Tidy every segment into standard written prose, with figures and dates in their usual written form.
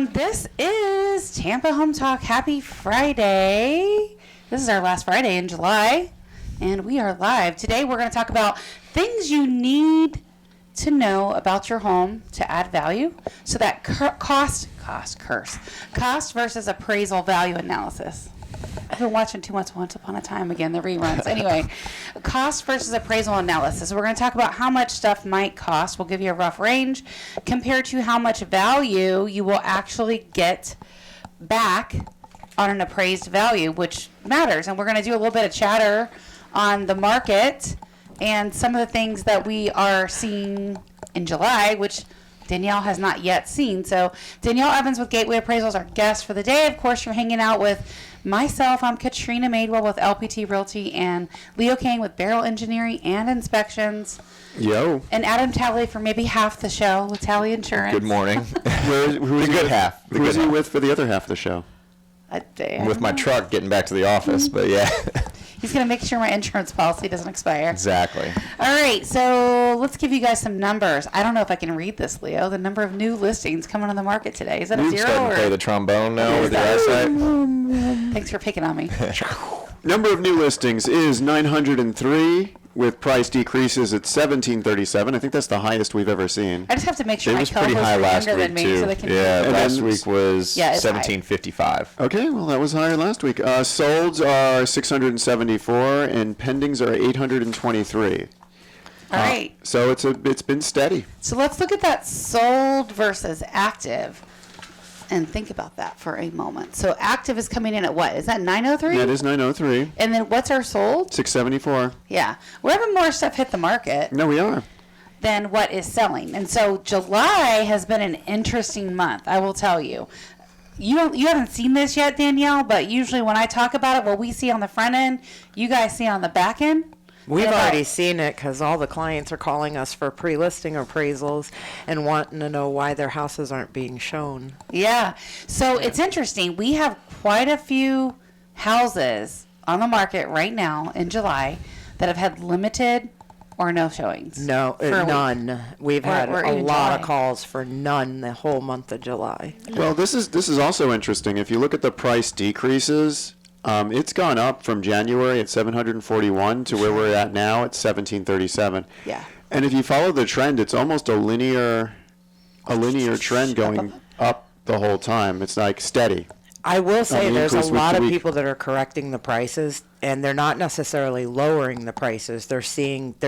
This is Tampa Home Talk. Happy Friday. This is our last Friday in July, and we are live. Today we're going to talk about things you need to know about your home to add value. So that cost versus appraisal value analysis. I've been watching too much Once Upon a Time again, the reruns. Anyway, cost versus appraisal analysis. So we're going to talk about how much stuff might cost. We'll give you a rough range compared to how much value you will actually get back on an appraised value, which matters. And we're going to do a little bit of chatter on the market and some of the things that we are seeing in July, which Danielle has not yet seen. So Danielle Evans with Gateway Appraisals, our guest for the day. Of course, you're hanging out with myself. I'm Katrina Madewell with LPT Realty, and Leo Kane with Beryl Engineering and Inspections. Yo. And Adam Talley for maybe half the show with Talley Insurance. Good morning. Who's the good half? Who is he with for the other half of the show? With my truck getting back to the office, but yeah. He's going to make sure my insurance policy doesn't expire. Exactly. All right, so let's give you guys some numbers. I don't know if I can read this, Leo. The number of new listings coming on the market today. Is that a zero? Starting to play the trombone now with your eyesight. Thanks for picking on me. Number of new listings is 903, with price decreases at 1737. I think that's the highest we've ever seen. I just have to make sure It my was pretty co-hosts high are last younger than week, me too. so they can Yeah, And last then- week was Yeah, it's high. 1755. Okay, well, that was higher last week. Solds are 674, and pendings are 823. All right. So it's been steady. So let's look at that sold versus active and think about that for a moment. So active is coming in at what? Is that 903? That is 903. And then what's our sold? 674. Yeah. We're having more stuff hit the market No, we are. than what is selling. And so July has been an interesting month, I will tell you. You haven't seen this yet, Danielle, but usually when I talk about it, what we see on the front end, you guys see on the back end. We've already seen it because all the clients are calling us for pre-listing appraisals and wanting to know why their houses aren't being shown. Yeah. So it's interesting. We have quite a few houses on the market right now in July that have had limited or no showings. No, none. We've had or a even lot July. of calls for none the whole month of July. Well, this is also interesting. If you look at the price decreases, it's gone up from January at 741 to where we're at now at 1737. Yeah. And if you follow the trend, it's almost a linear trend going up the whole time. It's like steady. I will say there's a increase week lot to of week. people that are correcting the prices, and they're not necessarily lowering the prices. They're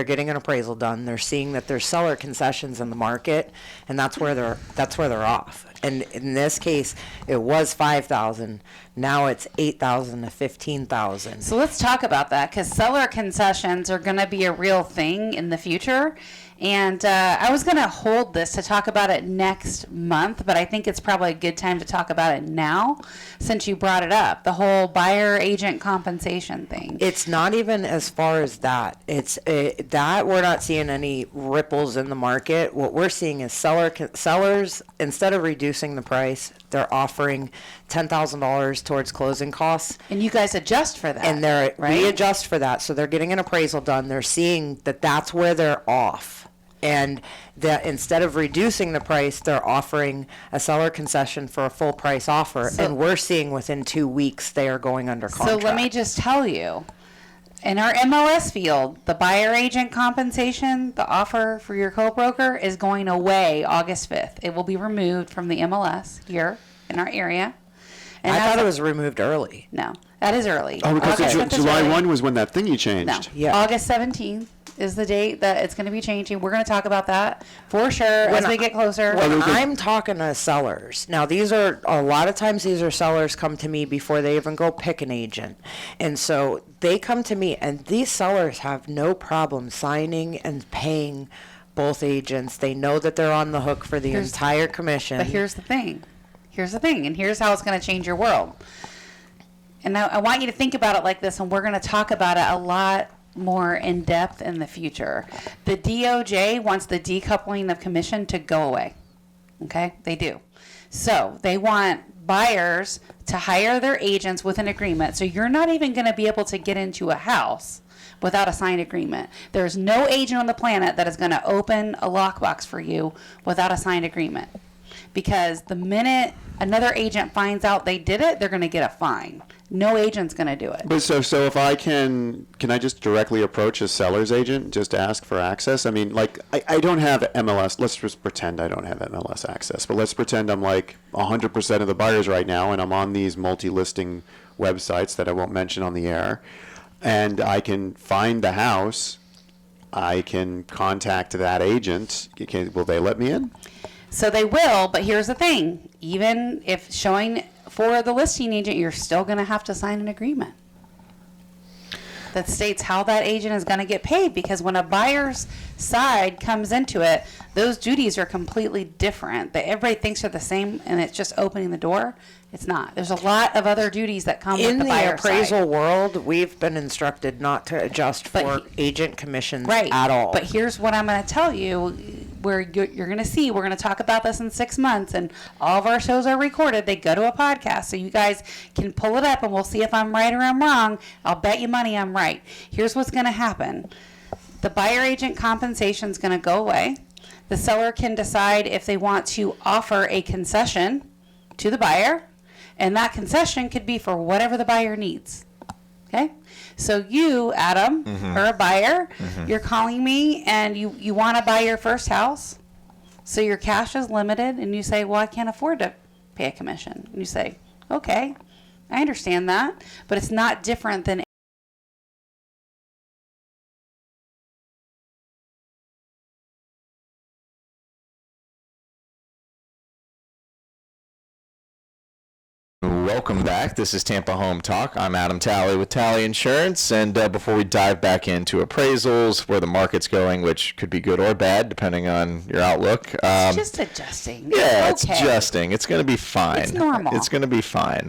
getting an appraisal done. They're seeing that there's seller concessions in the market, and that's where they're off. And in this case, it was $5,000. Now it's $8,000 to $15,000. So let's talk about that because seller concessions are going to be a real thing in the future. And I was going to hold this to talk about it next month, but I think it's probably a good time to talk about it now since you brought it up, the whole buyer agent compensation thing. It's not even as far as that. It's that we're not seeing any ripples in the market. What we're seeing is sellers, instead of reducing the price, they're offering $10,000 towards closing costs. And you guys adjust for that. And right? we adjust for that. So they're getting an appraisal done. They're seeing that that's where they're off. And that instead of reducing the price, they're offering a seller concession for a full price offer. And we're seeing within 2 weeks they are going under contract. So let me just tell you, in our MLS field, the buyer agent compensation, the offer for your co-broker is going away August 5th. It will be removed from the MLS here in our area. And I thought it was removed early. No, that is early. Oh, because August 5th is July early. 1 was when that thingy changed. No, Yeah. August 17th is the date that it's going to be changing. We're going to talk about that for sure as we get closer. When I'm talking to sellers, now a lot of times these are sellers come to me before they even go pick an agent. And so they come to me, and these sellers have no problem signing and paying both agents. They know that they're on the hook for the entire commission. But here's the thing, and here's how it's going to change your world. And I want you to think about it like this, and we're going to talk about it a lot more in depth in the future. The DOJ wants the decoupling of commission to go away. Okay? They do. So they want buyers to hire their agents with an agreement. So you're not even going to be able to get into a house without a signed agreement. There's no agent on the planet that is going to open a lockbox for you without a signed agreement. because the minute another agent finds out they did it, they're going to get a fine. No agent's going to do it. But so if I can I just directly approach a seller's agent, just ask for access? I mean, like, I don't have MLS. Let's just pretend I don't have MLS access. But let's pretend I'm like 100% of the buyers right now, and I'm on these multi-listing websites that I won't mention on the air, and I can find the house. I can contact that agent. Will they let me in? So they will, but here's the thing. Even if showing for the listing agent, you're still going to have to sign an agreement that states how that agent is going to get paid, because when a buyer's side comes into it, those duties are completely different. That everybody thinks are the same, and it's just opening the door. It's not. There's a lot of other duties that come with the buyer side. In the appraisal world, we've been instructed not to adjust for agent commissions at all. But here's what I'm going to tell you, where you're going to see, we're going to talk about this in 6 months, and all of our shows are recorded. They go to a podcast, so you guys can pull it up, and we'll see if I'm right or I'm wrong. I'll bet you money I'm right. Here's what's going to happen. The buyer agent compensation is going to go away. The seller can decide if they want to offer a concession to the buyer, and that concession could be for whatever the buyer needs. Okay? So you, Adam, are a buyer. You're calling me, and you want to buy your first house. So your cash is limited, and you say, well, I can't afford to pay a commission. And you say, okay, I understand that, but it's not different than Welcome back. This is Tampa Home Talk. I'm Adam Talley with Talley Insurance. And before we dive back into appraisals, where the market's going, which could be good or bad, depending on your outlook. It's just adjusting. Yeah, it's it's adjusting. It's going to be fine. It's normal. It's going to be fine.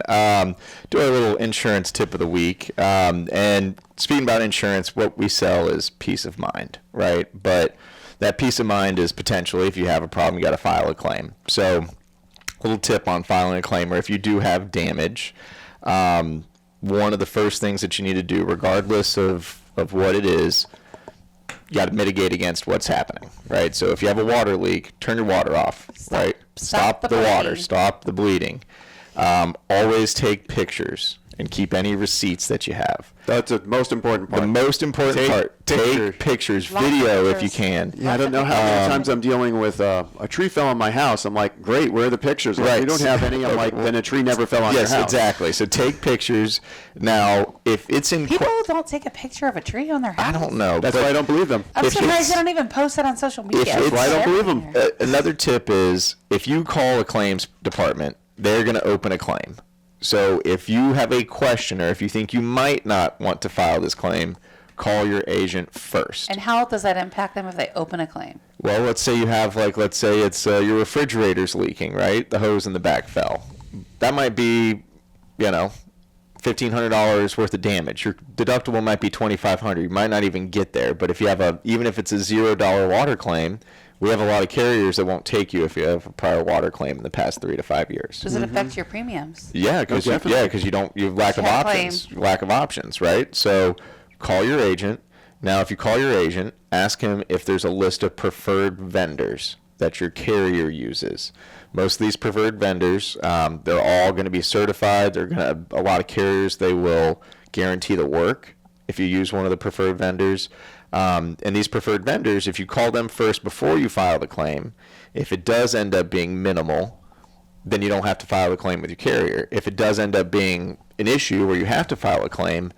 Do a little insurance tip of the week. And speaking about insurance, what we sell is peace of mind, right? But that peace of mind is potentially, if you have a problem, you got to file a claim. So little tip on filing a claim, or if you do have damage, one of the first things that you need to do, regardless of what it is, you got to mitigate against what's happening, right? So if you have a water leak, turn your water off, right? Stop the water, stop the bleeding. Always take pictures and keep any receipts that you have. That's the most important part. The most important part. Take pictures, video if you can. Yeah, I don't know how many times I'm dealing with a tree fell on my house. I'm like, great, where are the pictures? Like, Right. we don't have any. I'm like, then a tree never fell on your Yes, house. exactly. So take pictures. Now, if it's in... People don't take a picture of a tree on their house. I don't know. That's but why I don't believe them. I'm if surprised it's- they don't even post that on social media. it's- Why I don't believe them. Another tip is, if you call a claims department, they're going to open a claim. So if you have a question, or if you think you might not want to file this claim, call your agent first. And how does that impact them if they open a claim? Well, let's say you have, let's say it's your refrigerator's leaking, right? The hose in the back fell. That might be, $1,500 worth of damage. Your deductible might be $2,500. You might not even get there. But if you have even if it's a $0 water claim, we have a lot of carriers that won't take you if you have a prior water claim in the past 3 to 5 years. Does it affect your premiums? Yeah, because you have lack of Can't options. Lack of options, right? So call your agent. Now, if you call your agent, ask him if there's a list of preferred vendors that your carrier uses. Most of these preferred vendors, they're all going to be certified. A lot of carriers, they will guarantee the work if you use one of the preferred vendors. And these preferred vendors, if you call them first before you file the claim, if it does end up being minimal, then you don't have to file a claim with your carrier. If it does end up being an issue where you have to file a claim,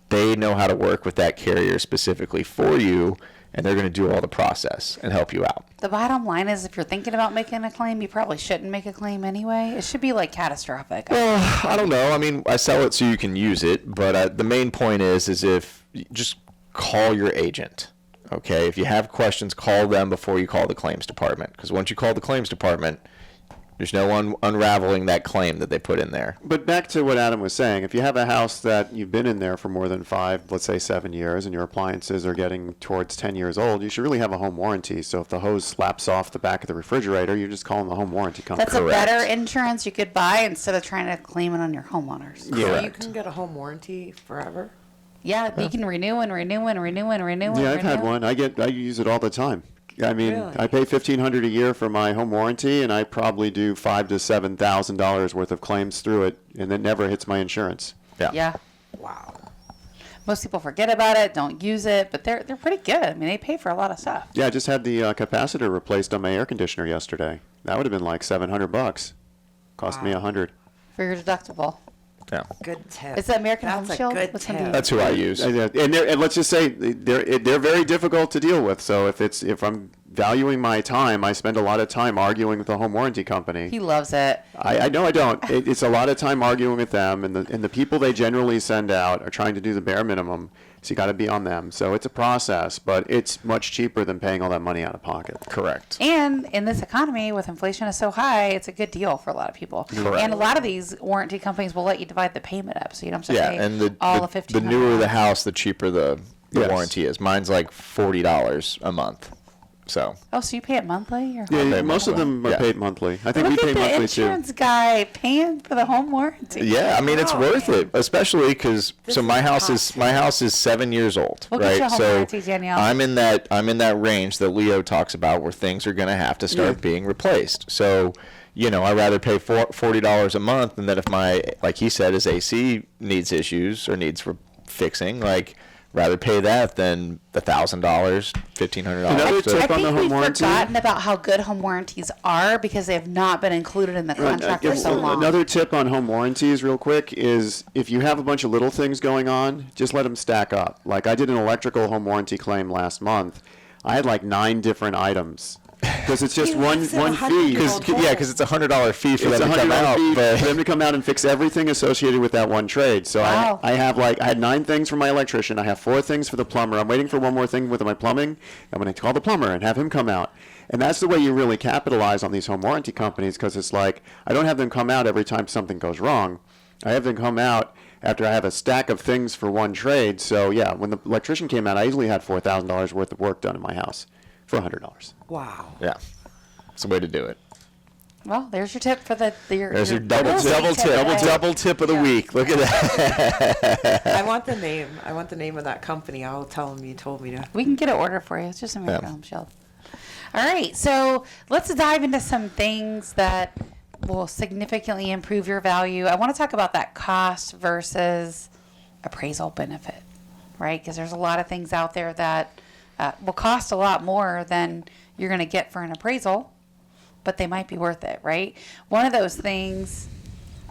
they know how to work with that carrier specifically for you, and they're going to do all the process and help you out. The bottom line is, if you're thinking about making a claim, you probably shouldn't make a claim anyway. It should be catastrophic. Well, I don't know. I mean, I sell it so you can use it, but the main point is if just call your agent. Okay, if you have questions, call them before you call the claims department, because once you call the claims department, there's no unraveling that claim that they put in there. But back to what Adam was saying, if you have a house that you've been in there for more than 5, let's say 7 years, and your appliances are getting towards 10 years old, you should really have a home warranty. So if the hose slaps off the back of the refrigerator, you're just calling the home warranty company. That's a better insurance you could buy instead of trying to claim it on your homeowners. Yeah. So you can get a home warranty forever? Yeah, you can renew and renew and renew and renew. Yeah, I've had one. I use it all the time. I mean, Really? I pay $1,500 a year for my home warranty, and I probably do $5,000 to $7,000 worth of claims through it, and it never hits my insurance. Yeah. Wow. Most people forget about it, don't use it, but they're pretty good. I mean, they pay for a lot of stuff. Yeah, I just had the capacitor replaced on my air conditioner yesterday. That would have been like $700. Cost me $100. For your deductible. Yeah. Good tip. Is that American That's Home a Shield? good What's gonna tip. be- That's who I use. And let's just say they're very difficult to deal with. So if I'm valuing my time, I spend a lot of time arguing with the home warranty company. He loves it. I know I don't. It's a lot of time arguing with them, and the people they generally send out are trying to do the bare minimum. So you got to be on them. So it's a process, but it's much cheaper than paying all that money out of pocket. Correct. And in this economy, with inflation is so high, it's a good deal for a lot of people. Correct. And a lot of these warranty companies will let you divide the payment up, so you don't have to Yeah, pay and all of the $1,500. newer the house, the cheaper the Yes. warranty is. Mine's like $40 a month. So Oh, so you pay it monthly? Or Yeah, pay most of monthly. them are Yeah. paid monthly. I think we Look pay at the monthly too. insurance guy paying for the home warranty. yeah, I mean it's Wow. worth it, especially because This so is my house tough. is 7 years old, We'll get right? you a home So warranty, Danielle. I'm in that range that Leo talks about where things are going to have to start Yeah. being replaced. So I'd rather pay $40 a month, and then if like he said, his AC needs issues or needs fixing, like rather pay that than $1,000, $1,500. Another So- tip I on the think home we've warranty? forgotten about how good home warranties are because they have not been included in the Right, contract for so long. Another tip on home warranties, real quick, is if you have a bunch of little things going on, just let them stack up. Like I did an electrical home warranty claim last month. I had like 9 different items because it's just He one lives in one a fee. Because it's $100 fee for It's them to come $100 out. fee But for them to come out and fix everything associated with that one trade. So Wow. I had 9 things for my electrician. I have 4 things for the plumber. I'm waiting for one more thing with my plumbing. I'm going to call the plumber and have him come out. And that's the way you really capitalize on these home warranty companies because it's like I don't have them come out every time something goes wrong. I have them come out after I have a stack of things for one trade. So yeah, when the electrician came out, I easily had $4,000 worth of work done in my house for $100. Wow. yeah, it's a way to do it. Well, there's your tip for There's your double tip of the week. Look at that. I want the name. I want the name of that company. I'll tell them you told me to. We can get an order for you. It's just American Yeah. Home Shield. All right, so let's dive into some things that will significantly improve your value. I want to talk about that cost versus appraisal benefit, right? Because there's a lot of things out there that will cost a lot more than you're going to get for an appraisal, but they might be worth it, right? One of those things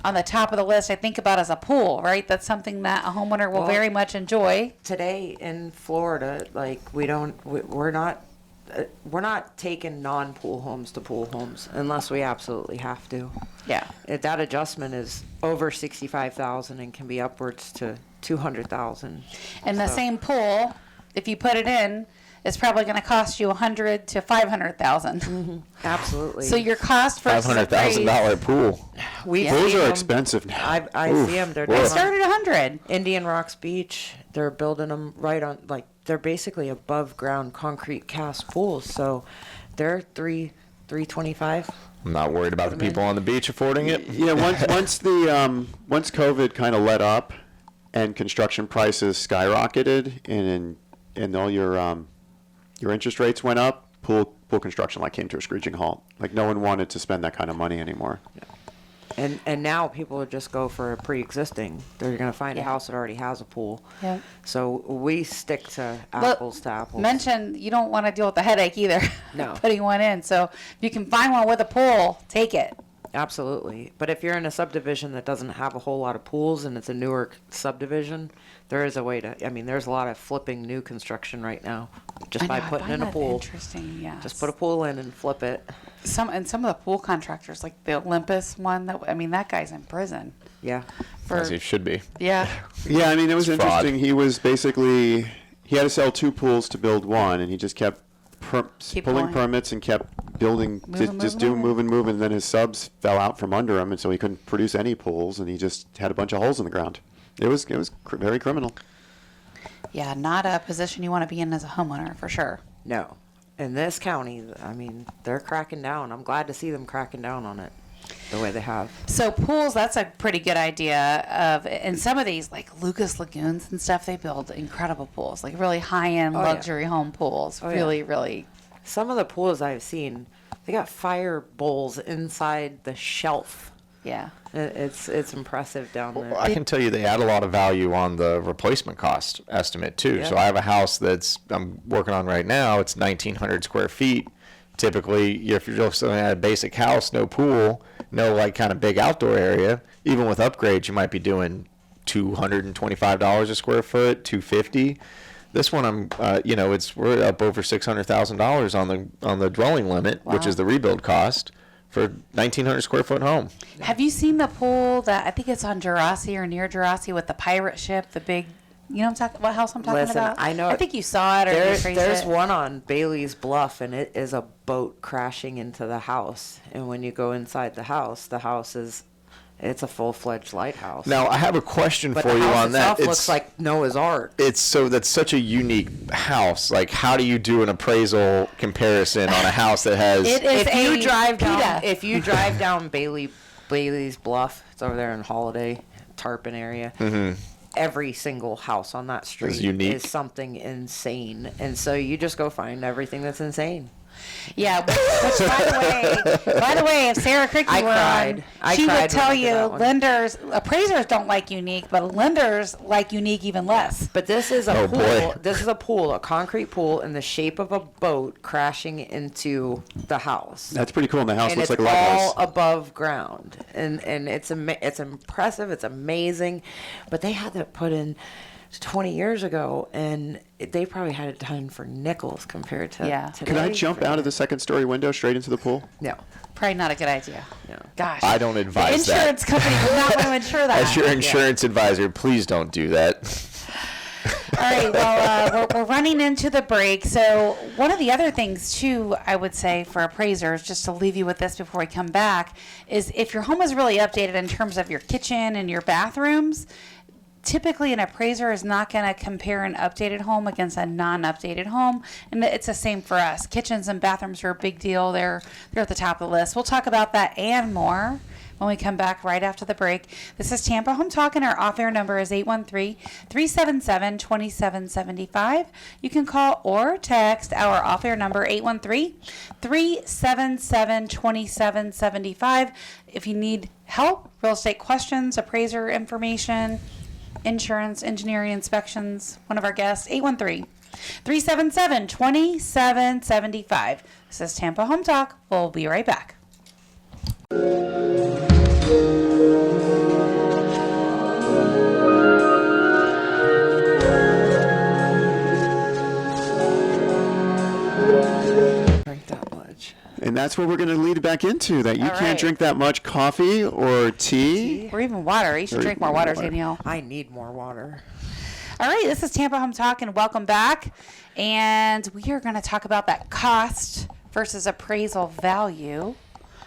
on the top of the list I think about is a pool, right? That's something that a homeowner will Well, very much enjoy. Today in Florida, like we're not taking non-pool homes to pool homes unless we absolutely have to. Yeah. If that adjustment is over 65,000 and can be upwards to 200,000. And the same pool, if you put it in, is probably going to cost you 100 to 500,000. Absolutely. So your cost for $500,000 pool. we Yeah. Those are expensive now. I Oof. see them. They're They down start at 100. on Indian Rocks Beach. They're building them right on, like they're basically above ground concrete cast pools. So they're $325. I'm not worried about the people on the beach affording it. Yeah, once COVID kind of let up, and construction prices skyrocketed, and all your interest rates went up, pool construction came to a screeching halt. Like no one wanted to spend that kind of money anymore. And now people would just go for a pre-existing. They're going to find a Yeah. house that already has a pool. Yeah. So we stick to Look, apples to apples. Mention you don't want to deal with the headache either. No. Putting one in. So if you can find one with a pool, take it. Absolutely. But if you're in a subdivision that doesn't have a whole lot of pools and it's a newer subdivision, there is a way to, there's a lot of flipping new construction right now just by I putting find in a that pool. Interesting, yeah. Just put a pool in and flip it. some of the pool contractors, like the Olympus one, that guy's in prison Yeah. for As he should be. yeah. Yeah, I mean it was It's fraud. interesting. He was basically he had to sell 2 pools to build one, and he just kept Keep pulling going. permits and kept building, moving, and then his subs fell out from under him, and so he couldn't produce any pools, and he just had a bunch of holes in the ground. It was very criminal. Yeah, not a position you want to be in as a homeowner for sure. No. In this county, they're cracking down. I'm glad to see them cracking down on it the way they have. So pools, that's a pretty good idea of, and some of these like Lucas Lagoons and stuff, they build incredible pools, like really high-end Oh, yeah. luxury home pools. Oh, yeah. Really, really Some of the pools I've seen, they got fire bowls inside the shelf. Yeah. It's impressive down there. Well, I can tell you they add a lot of value on the replacement cost estimate too. Yeah. So I have a house I'm working on right now. It's 1,900 square feet. Typically, if you're just looking at a basic house, no pool, no like kind of big outdoor area, even with upgrades, you might be doing $225 a square foot, $250. This one, we're up over $600,000 on the dwelling limit, which Wow. is the rebuild cost for 1,900 square foot home. Have you seen the pool that I think it's on Jurassic or near Jurassic with the pirate ship, the big, you know what house I'm talking Listen, about? I know I think you saw it or you there's it. one on Bailey's Bluff, and it is a boat crashing into the house. And when you go inside the house it's a full-fledged lighthouse. Now, I have a question but for the you house on that. itself looks like Noah's Ark. That's such a unique house. Like, how do you do an appraisal comparison on a house that has? It is If you drive down Bailey's Bluff, it's over there in Holiday, Tarpon area. Mm-hmm. Every single house on that street Is unique. is something insane, and so you just go find everything that's insane. Yeah, which by the way, if Sarah Cricky were cried. on, I she cried would when tell I did you that one. appraisers don't like unique, but lenders like unique even less. But this is a Oh, pool. boy. This is a concrete pool in the shape of a boat crashing into the house. That's pretty cool. And the house And looks it's like a lighthouse. all above ground, and it's impressive. It's amazing, but they had that put in 20 years ago, and they probably had it done for nickels compared to today. Could I jump out of the second story window straight into the pool? No. Probably not a good idea. No. Gosh. I don't advise the that. insurance company would not want to insure that. As your insurance advisor, please don't do that. All right, well, we're running into the break. So one of the other things, too, I would say for appraisers, just to leave you with this before we come back, is if your home is really updated in terms of your kitchen and your bathrooms, typically an appraiser is not going to compare an updated home against a non-updated home, and it's the same for us. Kitchens and bathrooms are a big deal. They're at the top of the list. We'll talk about that and more when we come back right after the break. This is Tampa Home Talk, and our off-air number is 813-377-2775. You can call or text our off-air number, 813-377-2775. If you need help, real estate questions, appraiser information, insurance, engineering, inspections, one of our guests, 813-377-2775. This is Tampa Home Talk. We'll be right back. Drink that much. And that's what we're going to lead back into, that you All can't right. drink that much coffee or tea. Or even water. You should Or drink more even water, water. Danielle. I need more water. All right, this is Tampa Home Talk, and welcome back. And we are going to talk about that cost versus appraisal value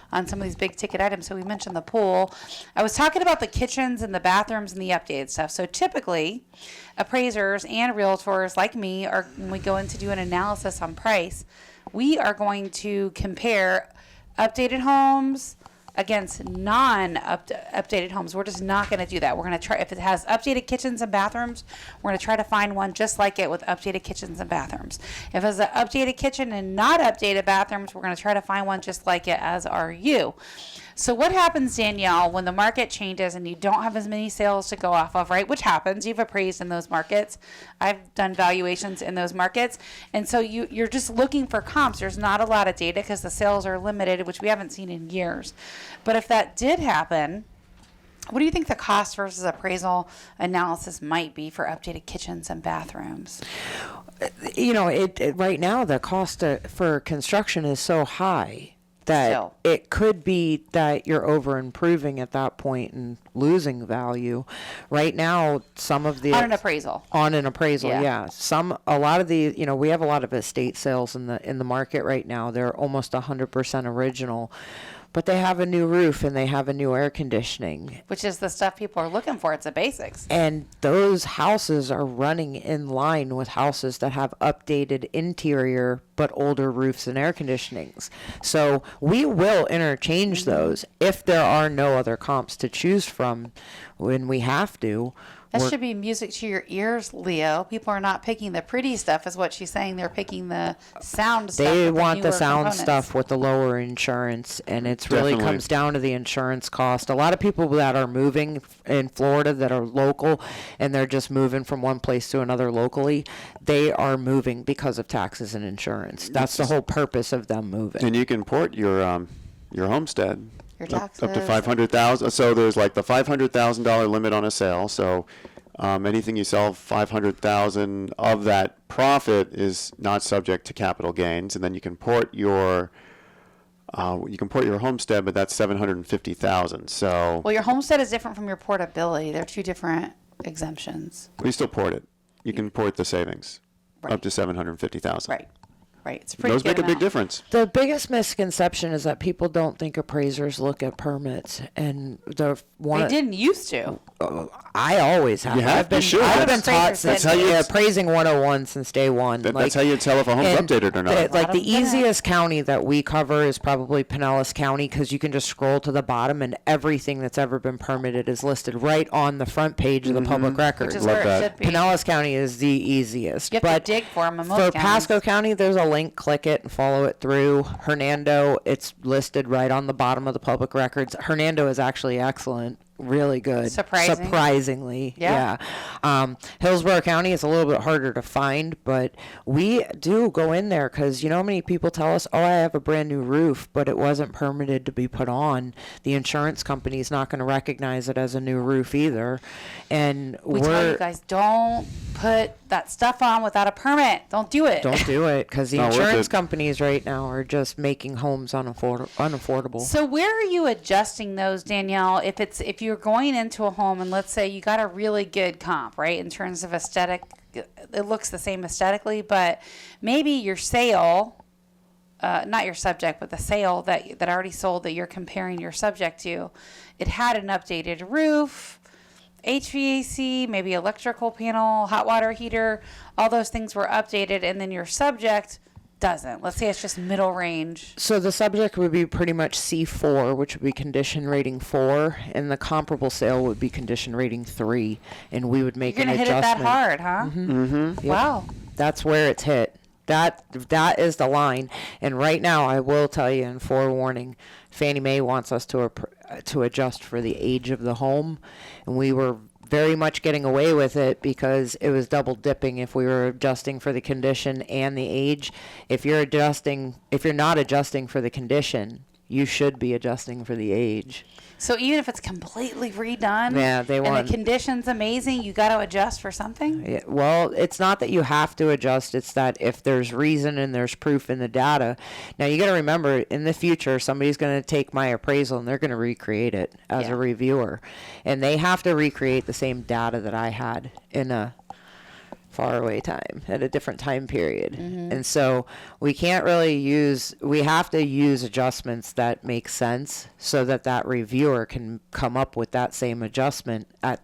on some of these big ticket items. So we mentioned the pool. I was talking about the kitchens and the bathrooms and the updated stuff. So typically, appraisers and realtors like me are, when we go in to do an analysis on price, we are going to compare updated homes against non-updated homes. We're just not going to do that. We're going to try, if it has updated kitchens and bathrooms, we're going to try to find one just like it with updated kitchens and bathrooms. If it has an updated kitchen and not updated bathrooms, we're going to try to find one just like it, as are you. So what happens, Danielle, when the market changes and you don't have as many sales to go off of, right? Which happens. You've appraised in those markets. I've done valuations in those markets. And so you're just looking for comps. There's not a lot of data because the sales are limited, which we haven't seen in years. But if that did happen, what do you think the cost versus appraisal analysis might be for updated kitchens and bathrooms? You know, it right now the cost for construction is so high that Still. it could be that you're over improving at that point and losing value. Right now, some of the On an appraisal. on an appraisal, Yeah. yeah. A lot of the, you know, we have a lot of estate sales in the market right now. They're almost 100% original, but they have a new roof and they have a new air conditioning. Which is the stuff people are looking for. It's the basics. And those houses are running in line with houses that have updated interior but older roofs and air conditionings. So we will interchange those if there are no other comps to choose from when we have to. That should be music to your ears, Leo. People are not picking the pretty stuff, is what she's saying. They're picking the sound stuff. They with want the newer sound components. stuff with the lower insurance, and it's really Definitely. comes down to the insurance cost. A lot of people that are moving in Florida that are local, and they're just moving from one place to another locally, they are moving because of taxes and insurance. That's the whole purpose of them moving. And you can port your homestead Your up to taxes. 500,000. So there's like the $500,000 limit on a sale. So anything you sell 500,000 of that profit is not subject to capital gains, and then you can port your homestead, but that's 750,000. So Well, your homestead is different from your portability. They're two different exemptions. we still port it. You can port the savings Right. up to 750,000. Right. Right. It's a pretty Those good make a big amount. difference. The biggest misconception is that people don't think appraisers look at permits, and the one They didn't used to. I always have. You have I've been, to, sure. I've That's- been taught Appraisers since didn't. appraising 101 since day one. That's how you tell if a home's and updated or not. Like A lot the of them didn't. easiest county that we cover is probably Pinellas County, because you can just scroll to the bottom and everything that's ever been permitted is listed right on the front page of the public record. Which is Love where that. it should be. Pinellas County is the easiest. You have but to dig for them in most for counties. Pasco County, there's a link. Click it and follow it through. Hernando, it's listed right on the bottom of the public records. Hernando is actually excellent. Really good. Surprising. Surprisingly. Yeah. Hillsborough County is a little bit harder to find, but we do go in there because you know how many people tell us, oh, I have a brand new roof, but it wasn't permitted to be put on. The insurance company is not going to recognize it as a new roof either. And We tell you guys, don't put that stuff on without a permit. Don't do it. don't do it because the Not worth insurance it. companies right now are just making homes unaffordable. So where are you adjusting those, Danielle? If you're going into a home and let's say you got a really good comp, right, in terms of aesthetic, it looks the same aesthetically, but maybe your sale, not your subject, but the sale that already sold that you're comparing your subject to, it had an updated roof, HVAC, maybe electrical panel, hot water heater, all those things were updated, and then your subject doesn't. Let's say it's just middle range. So the subject would be pretty much C4, which would be condition rating 4, and the comparable sale would be condition rating 3, and we would make You're an gonna hit adjustment. it that hard, huh? Wow. That's where it's hit. That is the line. And right now, I will tell you in forewarning, Fannie Mae wants us to adjust for the age of the home, and we were very much getting away with it because it was double dipping if we were adjusting for the condition and the age. If you're not adjusting for the condition, you should be adjusting for the age. So even if it's completely redone, Yeah, they and want- the condition's amazing, you got to adjust for something. Yeah, well, it's not that you have to adjust. It's that if there's reason and there's proof in the data. Now, you got to remember, in the future, somebody's going to take my appraisal and they're going to recreate it as Yeah. a reviewer. And they have to recreate the same data that I had in a faraway time, at a different time period. And so we can't really we have to use adjustments that make sense so that that reviewer can come up with that same adjustment at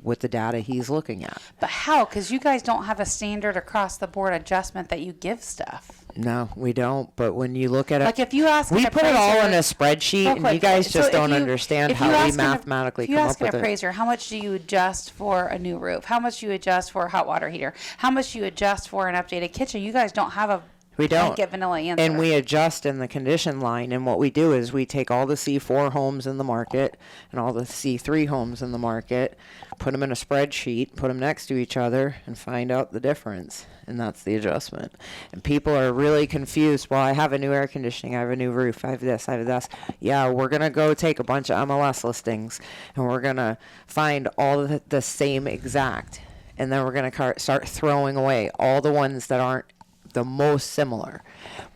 with the data he's looking at. But how? Because you guys don't have a standard across the board adjustment that you give stuff. No, we don't. But when you look at it, Like if you ask we an put it all appraiser- in a spreadsheet, Real and quick, you guys so just if don't you- understand if you how we ask an- mathematically if you come ask up with an it. appraiser, how much do you adjust for a new roof? How much do you adjust for a hot water heater? How much do you adjust for an updated kitchen? You guys don't have a We don't. blanket vanilla answer. And we adjust in the condition line. And what we do is we take all the C4 homes in the market and all the C3 homes in the market, put them in a spreadsheet, put them next to each other, and find out the difference. And that's the adjustment. And people are really confused. Well, I have a new air conditioning. I have a new roof. I have this. I have this. Yeah, we're going to go take a bunch of MLS listings, and we're going to find all the same exact. And then we're going to start throwing away all the ones that aren't the most similar.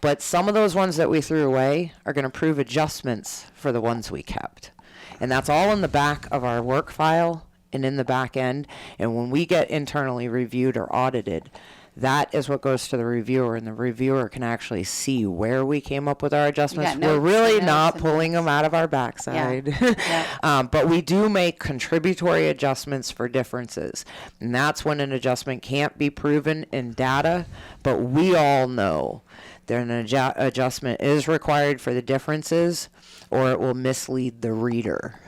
But some of those ones that we threw away are going to prove adjustments for the ones we kept. And that's all in the back of our work file and in the back end. And when we get internally reviewed or audited, that is what goes to the reviewer, and the reviewer can actually see where we came up with our adjustments. got We're notes really and not notes and pulling them out of our backside. Yeah. But we do make contributory adjustments for differences. And that's when an adjustment can't be proven in data, but we all know that an adjustment is required for the differences, or it will mislead the reader.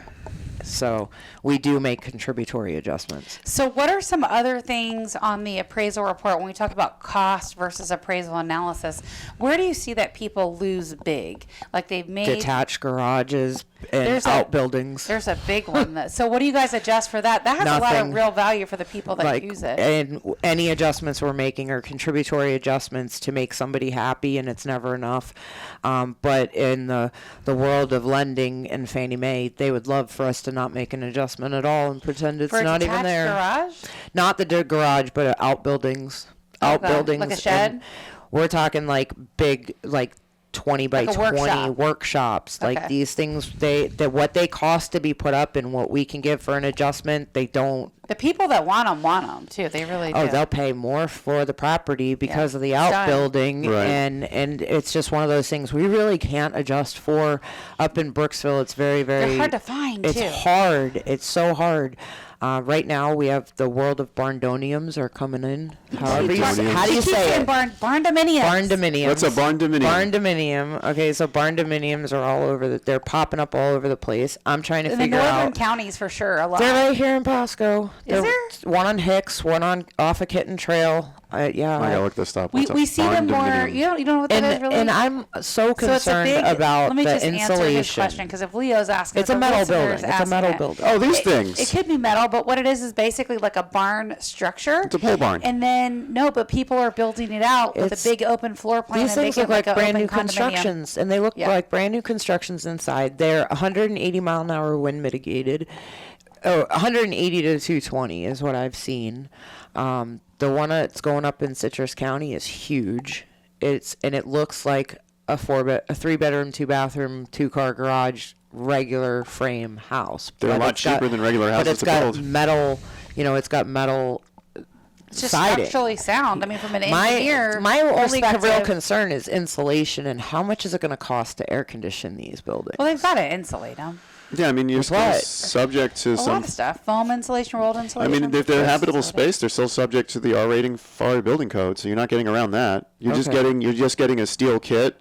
So we do make contributory adjustments. So what are some other things on the appraisal report when we talk about cost versus appraisal analysis? Where do you see that people lose big? Like they've made Detached garages and There's outbuildings. There's a big one. So what do you guys adjust for that? That has a lot Nothing. of real value for the people that use it. And any adjustments we're making are contributory adjustments to make somebody happy, and it's never enough. But in the world of lending and Fannie Mae, they would love for us to not make an adjustment at all and pretend it's For a not even detached there. garage? Not the garage, but outbuildings. Outbuildings. Like a shed? And we're talking like big, like 20 by Like a 20 workshop. workshops. Okay. Like these things, what they cost to be put up and what we can give for an adjustment, they don't. The people that want them too. They really do. Oh, they'll pay more for the property because Yeah. of the It's done. outbuilding, Right. and it's just one of those things we really can't adjust for. Up in Brooksville, it's very, very. They're hard to find, It's too. hard. It's so hard. Right now, we have the world of barndoniums are coming in. However you say, how do you She keeps say saying it? barn dominiums. Barndominiums. What's a barndominium? Barndominium. Okay, so barndominiums are all over. They're popping up all over the place. I'm trying to In the figure northern out. counties for sure. A lot. They're right here in Pasco. Is there? One on Hicks, one on off of Kitten Trail. Yeah. I gotta look this up. We What's a see them more. barndominium? You don't know what that is really. And I'm so So it's a concerned big. about Let me the just answer his insulation. question because if Leo's asking, It's a the metal listener's building. It's a asking metal it. building. Oh, these things. It could be metal, but what it is basically like a barn structure. It's a pole barn. And then but people are building it out with a It's- big open floor plan These and things making look like a brand new open condominium. constructions, and they look Yeah. like brand new constructions inside. They're 180 mile an hour wind mitigated. Oh, 180 to 220 is what I've seen. The one that's going up in Citrus County is huge. It looks like a 3-bedroom, 2-bathroom, 2-car garage, regular frame house. They're a But lot it's got- cheaper than regular But houses it's to got build. metal. It's got metal. It's just siding. structurally sound. I mean, from an engineer My only real perspective- concern is insulation and how much is it going to cost to air condition these buildings? Well, they've got to insulate them. Yeah, I mean, you're still what? subject to A some. lot of stuff. Foam insulation, rolled I insulation. mean, if they're Yes, habitable that's what it is. space, they're still subject to the R rating Florida building code, so you're not getting around that. You're just Okay. getting a steel kit,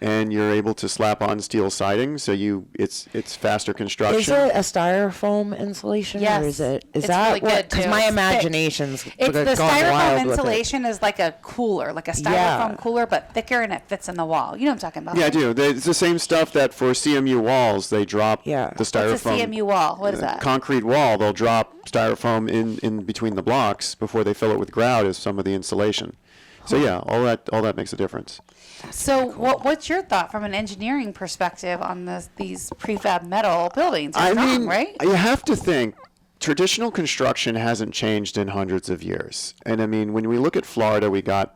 and you're able to slap on steel siding, so it's faster construction. Is it a styrofoam insulation, Yes. or is It's that really what? good, Because too. my It's thick. imagination's It's gone the styrofoam wild with it. insulation is like a cooler, like a styrofoam Yeah. cooler, but thicker and it fits in the wall. You know what I'm talking about? Yeah, I do. It's the same stuff that for CMU walls they drop Yeah. the styrofoam. What's a CMU wall? What is that? Concrete wall. They'll drop styrofoam in between the blocks before they fill it with grout as some of the insulation. So yeah, all that makes a difference. So what's your thought from an engineering perspective on these prefab metal buildings? They're strong, right? you have to think traditional construction hasn't changed in hundreds of years. And I mean, when we look at Florida, we got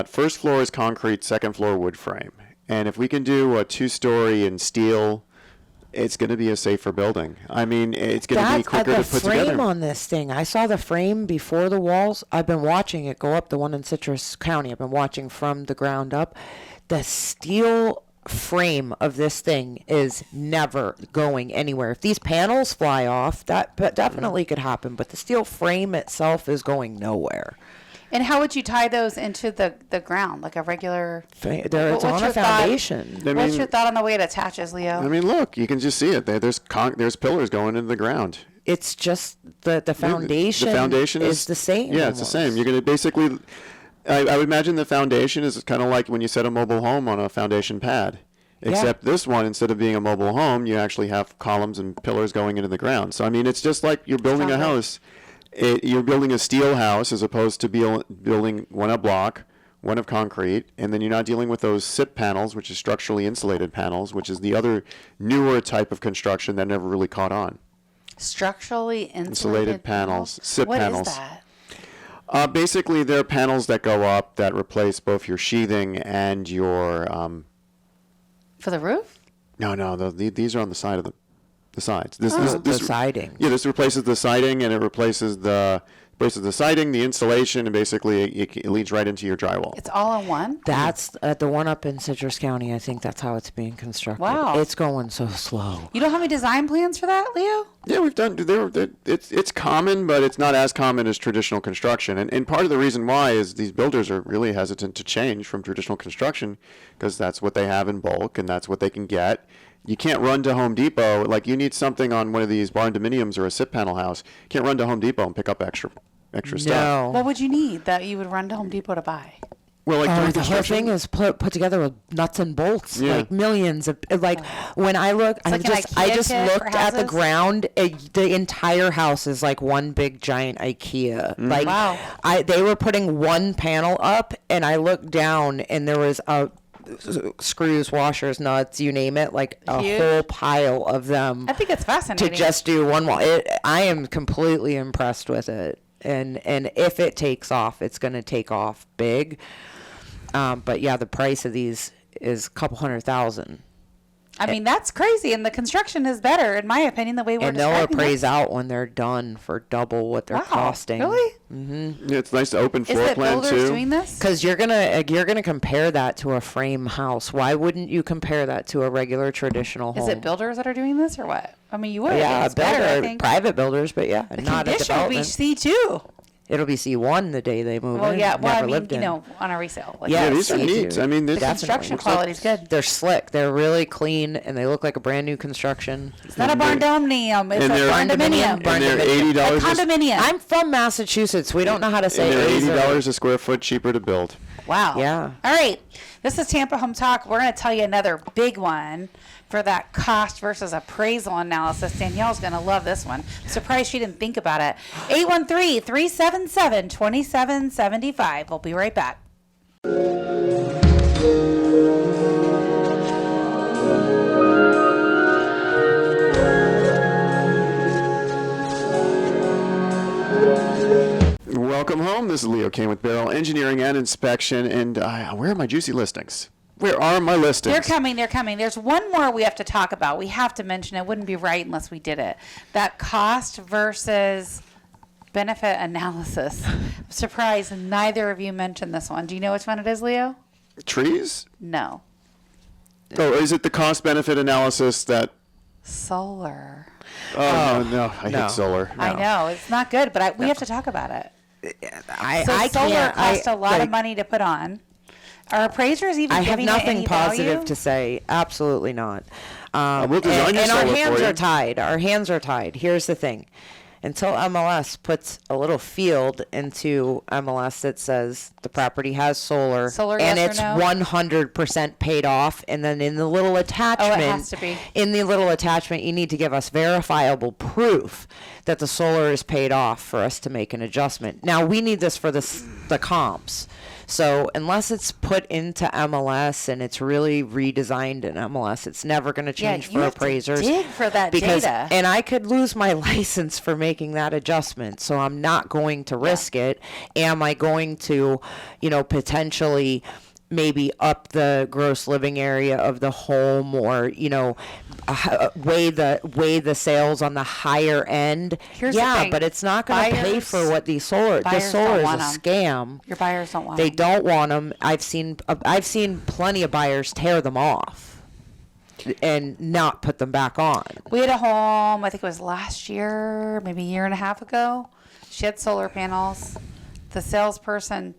first floor is concrete, second floor wood frame. And if we can do a 2-story in steel, it's going to be a safer building. I mean, it's going to be quicker the to put frame together. on this thing. I saw the frame before the walls. I've been watching it go up. The one in Citrus County. I've been watching from the ground up. The steel frame of this thing is never going anywhere. If these panels fly off, that definitely could happen. But the steel frame itself is going nowhere. And how would you tie those into the ground, like a regular? It's What's on your a foundation. I What's mean- your thought on the way it attaches, Leo? I mean, look, you can just see it. There's pillars going into the ground. It's just the foundation. The foundation is the same. Yeah, it's the same. almost. You're going to basically. I would imagine the foundation is kind of like when you set a mobile home on a foundation pad. Except this one, instead of being a mobile home, you actually have columns and pillars going into the ground. So I mean, it's just like you're building a Sounds like- house. You're building a steel house as opposed to building one of block, one of concrete, and then you're not dealing with those SIP panels, which is structurally insulated panels, which is the other newer type of construction that never really caught on. Structurally insulated Insulated panels, SIP What panels. is that? Basically, they're panels that go up that replace both your sheathing and your. For the roof? No, these are on the side of the sides. The siding. Yeah, this replaces the siding, and it replaces the siding, the insulation, and basically it leads right into your drywall. It's all in one? That's the one up in Citrus County. I think that's how it's being constructed. Wow. It's going so slow. You don't have any design plans for that, Leo? Yeah, we've done. It's common, but it's not as common as traditional construction. And part of the reason why is these builders are really hesitant to change from traditional construction because that's what they have in bulk and that's what they can get. You can't run to Home Depot. Like, you need something on one of these barn dominiums or a SIP panel house. You can't run to Home Depot and pick up extra stuff. No. What would you need that you would run to Home Depot to buy? Well, like during The whole construction, thing is put together with nuts and bolts, Yeah. like millions of. Like when I look, like an I IKEA just kit for looked at the houses? ground. The entire house is like one big giant IKEA. Like Wow. they were putting one panel up, and I looked down, and there was screws, washers, nuts, you name it, like a Huge. whole pile of them I think it's to fascinating. just do one wall. I am completely impressed with it, and if it takes off, it's going to take off big. But yeah, the price of these is a couple $100,000, I mean, that's crazy, and the construction is better, in my opinion, the way we're and they'll describing appraise this. out when they're done for double what they're Wow, costing. really? yeah, it's nice to open Is floor it plan builders too. doing this? Because you're gonna compare that to a frame house. Why wouldn't you compare that to a regular traditional home? Is it builders that are doing this, or what? I mean, you would. Yeah, It's better, I think. private builders, but yeah, The not a condition will be development. C2. It'll be C1 the day they move Well, in. yeah. Well, Never I mean, lived in. on a resale. Like, Yeah, Yeah, these are C2. neat. I mean, the this construction looks like- quality is good. They're slick. They're really clean, and they look like a brand new construction. It's not a barn dominium. It's and a they're- barndominium. and they're $80 A a condominium. I'm from Massachusetts. We don't know how to say and they're A's or- $80 a square foot cheaper to build. Wow. Yeah. All right. This is Tampa Home Talk. We're going to tell you another big one for that cost versus appraisal analysis. Danielle's going to love this one. Surprised she didn't think about it. 813-377-2775. We'll be right back. Welcome home. This is Leo Kane with Beryl Engineering and Inspection. And where are my juicy listings? Where are my listings? They're coming. They're coming. There's one more we have to talk about. We have to mention it. Wouldn't be right unless we did it. That cost versus benefit analysis. I'm surprised neither of you mentioned this one. Do you know which one it is, Leo? Trees? No. Oh, is it the cost benefit analysis that? Solar. Oh, no. I no. hate solar. I know. It's not good, but we have to talk about it. I Solar can't. costs a lot of money to put on. Are appraisers even I have giving it nothing any positive value? to say. Absolutely not. we'll design your and our solar hands for you. are tied. Our hands are tied. Here's the thing. Until MLS puts a little field into MLS that says the property has solar, and yes or it's no? 100% paid off, and then in the little attachment, has to be. in the little attachment, you need to give us verifiable proof that the solar is paid off for us to make an adjustment. Now we need this for the comps. So unless it's put into MLS and it's really redesigned in MLS, it's never going to change you for have to appraisers. dig for that data. And I could lose my license for making that adjustment, so I'm not going to risk it. Am I going to, potentially maybe up the gross living area of the home, or weigh the sales on the higher end? Here's the thing. But it's not going to pay Buyers- for what the solar buyers is don't a want 'em. scam. Your buyers don't want They them. don't want them. I've seen plenty of buyers tear them off and not put them back on. We had a home, I think it was last year, maybe a year and a half ago. She had solar panels. The salesperson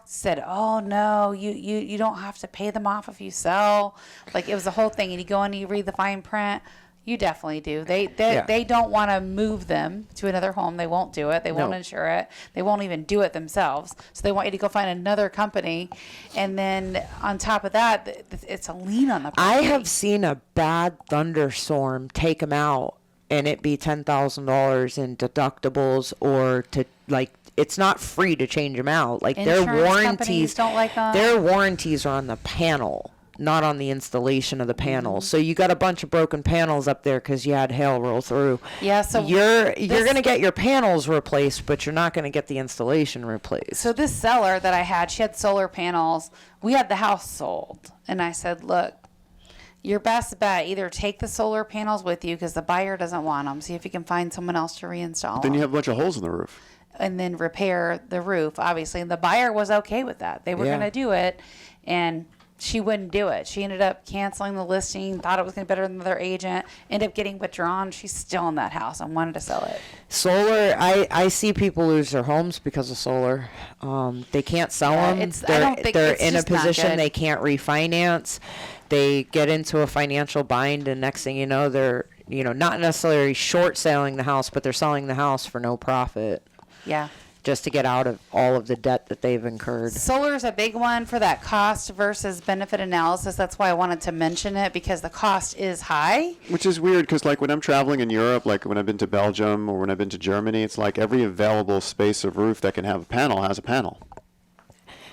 said, "Oh no, you don't have to pay them off if you sell." Like, it was the whole thing, and you go and you read the fine print. You definitely do. They don't want to move them to another home. They won't do it. They won't No. insure it. They won't even do it themselves. So they want you to go find another company, and then on top of that, it's a lien on the property. I have seen a bad thunderstorm take them out, and it be $10,000 in deductibles, or it's not free to change them out. Like, their Insurance companies warranties don't like them. Their warranties are on the panel, not on the installation of the panels. Mm-hmm. So you got a bunch of broken panels up there because you had hail roll through. Yeah, so you're this- going to get your panels replaced, but you're not going to get the installation replaced. So this seller that I had, she had solar panels. We had the house sold. And I said, look, your best bet, either take the solar panels with you because the buyer doesn't want them. See if you can find someone else to reinstall Then them. you have a bunch of holes in the roof. And then repair the roof, obviously. And the buyer was okay with that. They were Yeah. going to do it. And she wouldn't do it. She ended up canceling the listing, thought it was going to be better than another agent, ended up getting withdrawn. She's still in that house and wanted to sell it. Solar, I see people lose their homes because of solar. They can't sell them. They're in a position they can't refinance. They get into a financial bind, and next thing you know, they're not necessarily short selling the house, but they're selling the house for no profit. Yeah. Just to get out of all of the debt that they've incurred. Solar is a big one for that cost versus benefit analysis. That's why I wanted to mention it, because the cost is high. Which is weird, because like when I'm traveling in Europe, like when I've been to Belgium or when I've been to Germany, it's like every available space of roof that can have a panel has a panel.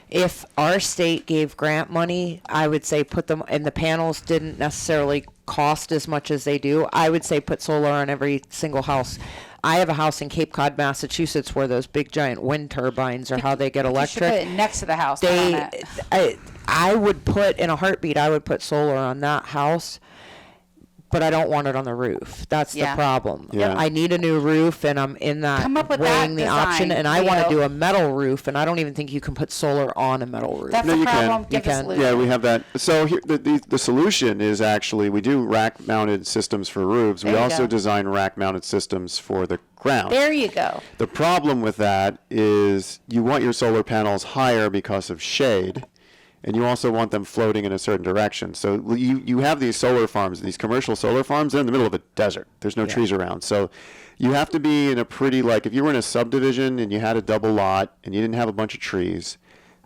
If our state gave grant money, I would say put them, and the panels didn't necessarily cost as much as they do, I would say put solar on every single house. I have a house in Cape Cod, Massachusetts, where those big giant wind turbines are how they get electric. You should put it next to the house. I would put, in a heartbeat, I would put solar on that house, but I don't want it on the roof. That's the problem. Yeah. I need a new roof, and I'm in that Come up with weighing that the option, design, and I want Leo. to do a metal roof, and I don't even think you can put solar on a metal roof. That's No, the you can. problem. You Give us a can. solution. Yeah, we have that. So here, the solution is actually we do rack-mounted systems for roofs. We There you also go. design rack-mounted systems for the ground. There you go. The problem with that is you want your solar panels higher because of shade, and you also want them floating in a certain direction. So you have these solar farms, these commercial solar farms, they're in the middle of a desert. There's no trees around. So you have to be in a pretty, like if you were in a subdivision and you had a double lot and you didn't have a bunch of trees,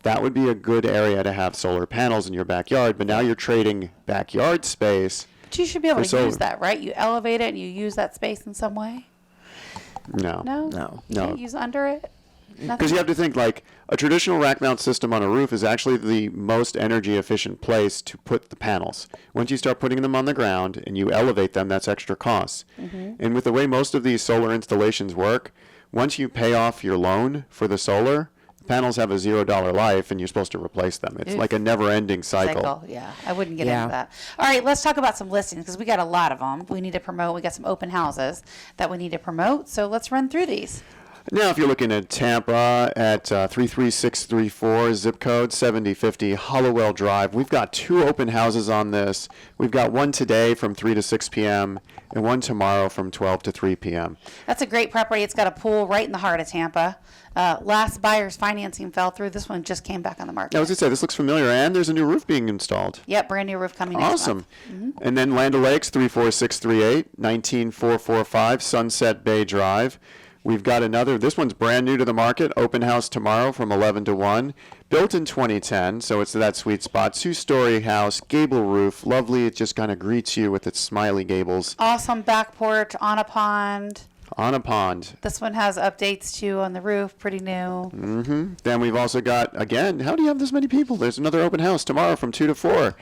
that would be a good area to have solar panels in your backyard. But now you're trading backyard space. But you should be able For to solar. use that, right? You elevate it and you use that space in some way. No. No? No. You can't use under it? Because you have to think, like, a traditional rack mount system on a roof is actually the most energy efficient place to put the panels. Once you start putting them on the ground and you elevate them, that's extra costs. And with the way most of these solar installations work, once you pay off your loan for the solar, the panels have a $0 life and you're supposed to replace them. It's like a never-ending cycle. Yeah, I wouldn't get Yeah. into that. All right, let's talk about some listings, because we got a lot of them. We need to promote. We got some open houses that we need to promote. So let's run through these. Now, if you're looking at Tampa at 33634, zip code 7050 Hollowell Drive, we've got 2 open houses on this. We've got one today from 3 to 6 p.m. and one tomorrow from 12 to 3 p.m. That's a great property. It's got a pool right in the heart of Tampa. Last buyer's financing fell through. This one just came back on the market. I was going to say, this looks familiar, and there's a new roof being installed. Yep, brand new roof coming next Awesome. month. And then Land O'Lakes, 34638, 19445 Sunset Bay Drive. We've got another, this one's brand new to the market, open house tomorrow from 11 to 1. Built in 2010, so it's that sweet spot. 2-story house, gable roof, lovely. It just kind of greets you with its smiley gables Awesome back porch on a pond. on a pond. This one has updates too on the roof, pretty new. Then we've also got, again, how do you have this many people? There's another open house tomorrow from 2 to 4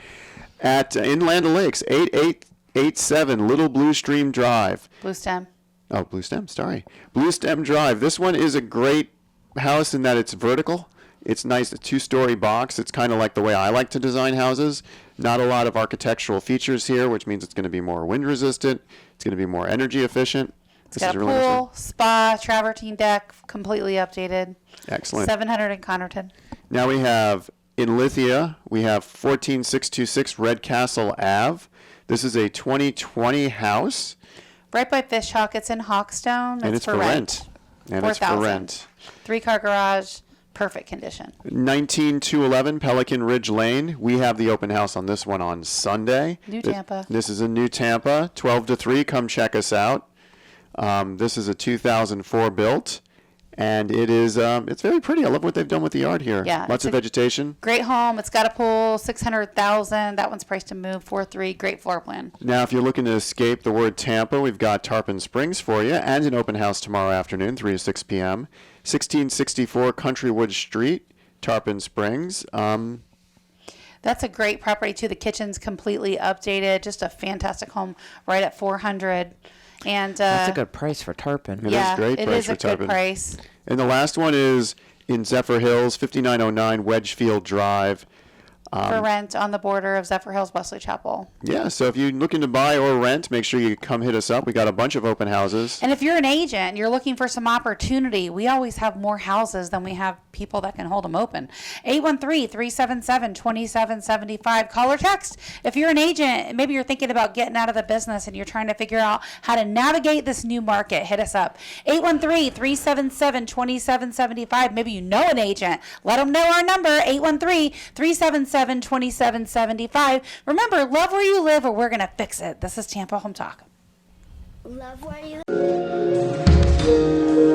at in Land O'Lakes, 8887 Little Blue Stream Drive. Blue stem. Oh, Blue Stem, sorry. Blue Stem Drive. This one is a great house in that it's vertical. It's nice, a 2-story box. It's kind of like the way I like to design houses. Not a lot of architectural features here, which means it's going to be more wind resistant. It's going to be more energy efficient. It's got a pool, spa, travertine deck, completely updated. Excellent. 700 in Connerton. Now we have, in Lithia, we have 14626 Red Castle Ave. This is a 2020 house. Right by Fishhawk. It's in Hawkstone. And it's for rent. And it's for 4,000. rent. 3-car garage. Perfect condition. 19211 Pelican Ridge Lane. We have the open house on this one on Sunday. New Tampa. This is a new Tampa, 12 to 3. Come check us out. This is a 2004 built, and it is it's very pretty. I love what they've done with the yard here. Yeah, Lots of vegetation. Great home. It's got a pool. 600,000. That one's priced to move. 4.3. Great floor plan. Now, if you're looking to escape the word Tampa, we've got Tarpon Springs for you, and an open house tomorrow afternoon, 3 to 6 p.m. 1664 Countrywood Street, Tarpon Springs. That's a great property too. The kitchen's completely updated. Just a fantastic home. Right at 400. And That's a good price for Tarpon. It is yeah, great it price is for a Tarpon. good price. And the last one is in Zephyr Hills, 5909 Wedgefield Drive. For rent on the border of Zephyr Hills, Wesley Chapel. Yeah, so if you're looking to buy or rent, make sure you come hit us up. We got a bunch of open houses. And if you're an agent, you're looking for some opportunity, we always have more houses than we have people that can hold them open. 813-377-2775. Call or text. If you're an agent, maybe you're thinking about getting out of the business and you're trying to figure out how to navigate this new market, hit us up. 813-377-2775. Maybe you know an agent. Let them know our number, 813-377-2775. Remember, love where you live or we're going to fix it. This is Tampa Home Talk. Love where you live.